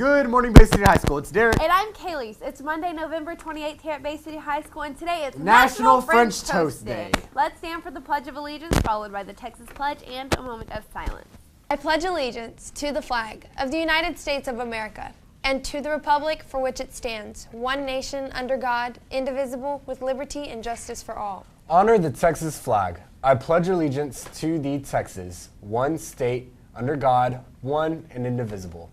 Good morning, Bay City High School. It's Derek. And I'm Kaylee. It's Monday, November 28th here at Bay City High School, and today is National French Toast Day. Let's stand for the Pledge of Allegiance, followed by the Texas Pledge and a moment of silence. I pledge allegiance to the flag of the United States of America and to the republic for which it stands, one nation under God, indivisible, with liberty and justice for all. Honor the Texas flag. I pledge allegiance to the Texas, one state, under God, one and indivisible.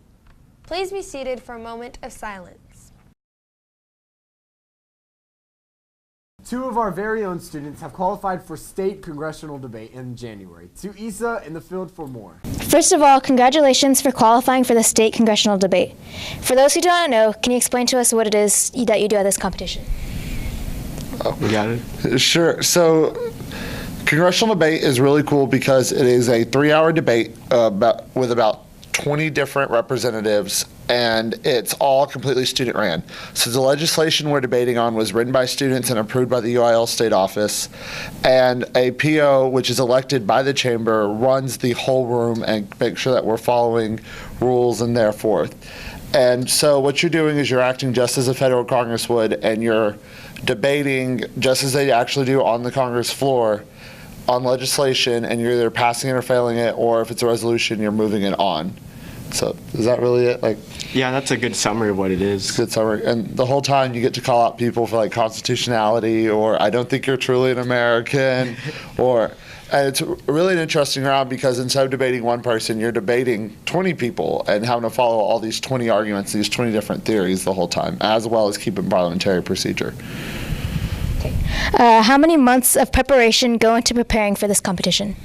Please be seated for a moment of silence. Two of our very own students have qualified for state congressional debate in January. To Issa in the field for more. First of all, congratulations for qualifying for the state congressional debate. For those who do not know, can you explain to us what it is that you do at this competition? We got it? Sure. So, congressional debate is really cool because it is a 3-hour debate with about 20 different representatives, and it's all completely student ran. So the legislation we're debating on was written by students and approved by the UIL state office, and a PO, which is elected by the chamber, runs the whole room and makes sure that we're following rules and thereforth. And so what you're doing is you're acting just as a federal Congress would, and you're debating just as they actually do on the Congress floor on legislation, and you're either passing it or failing it, or if it's a resolution, you're moving it on. So is that really it? Yeah, that's a good summary of what it is. Good summary. And the whole time you get to call out people for constitutionality, or I don't think you're truly an American, and it's really an interesting round because instead of debating one person, you're debating 20 people and having to follow all these 20 arguments, these 20 different theories the whole time, as well as keeping parliamentary procedure. Okay. How many months of preparation go into preparing for this competition?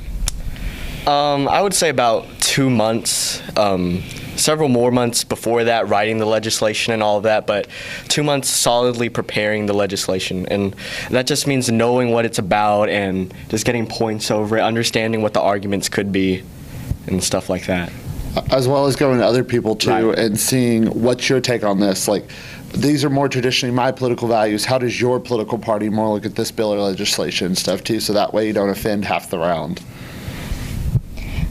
I would say about 2 months, several more months before that, writing the legislation and all of that, but 2 months solidly preparing the legislation. And that just means knowing what it's about and just getting points over it, understanding what the arguments could be and stuff like that. As well as going to other people too, Right. And seeing what's your take on this. These are more traditionally my political values. How does your political party more look at this bill or legislation and stuff too, so that way you don't offend half the round.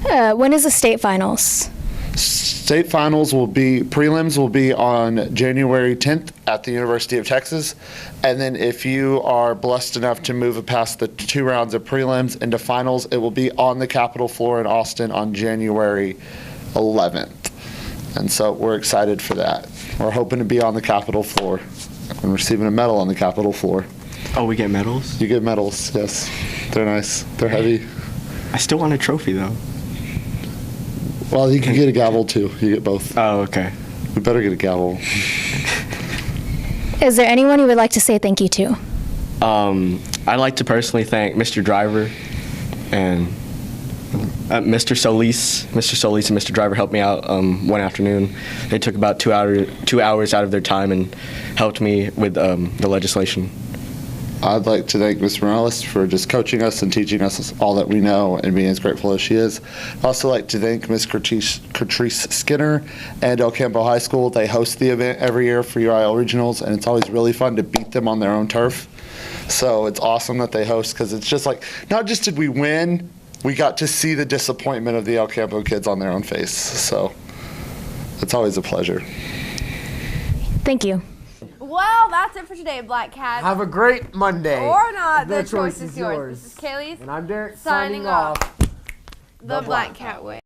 When is the state finals? State finals prelims will be on January 10th at the University of Texas. And then if you are blessed enough to move past the 2 rounds of prelims into finals, it will be on the Capitol floor in Austin on January 11th. And so we're excited for that. We're hoping to be on the Capitol floor and receiving a medal on the Capitol floor. Oh, we get medals? You get medals, yes. They're nice. They're heavy. I still want a trophy, though. Well, you can get a gavel, too. You get both. Oh, okay. We better get a gavel. Is there anyone you would like to say thank you to? I'd like to personally thank Mr. Driver and Mr. Solis. Mr. Solis and Mr. Driver helped me out one afternoon. They took about 2 hours out of their time and helped me with the legislation. I'd like to thank Ms. Morales for just coaching us and teaching us all that we know and being as grateful as she is. I'd also like to thank Ms. Catrice Skinner and El Campo High School. They host the event every year for UIL Regionals, and it's always really fun to beat them on their own turf. So it's awesome that they host, because it's just not just did we win, we got to see the disappointment of the El Campo kids on their own face. So it's always a pleasure. Thank you. Well, that's it for today, Black Cat. Have a great Monday. Or not, The the choice is yours. This is Kaylee. And I'm Derek, signing off the Black Cat way.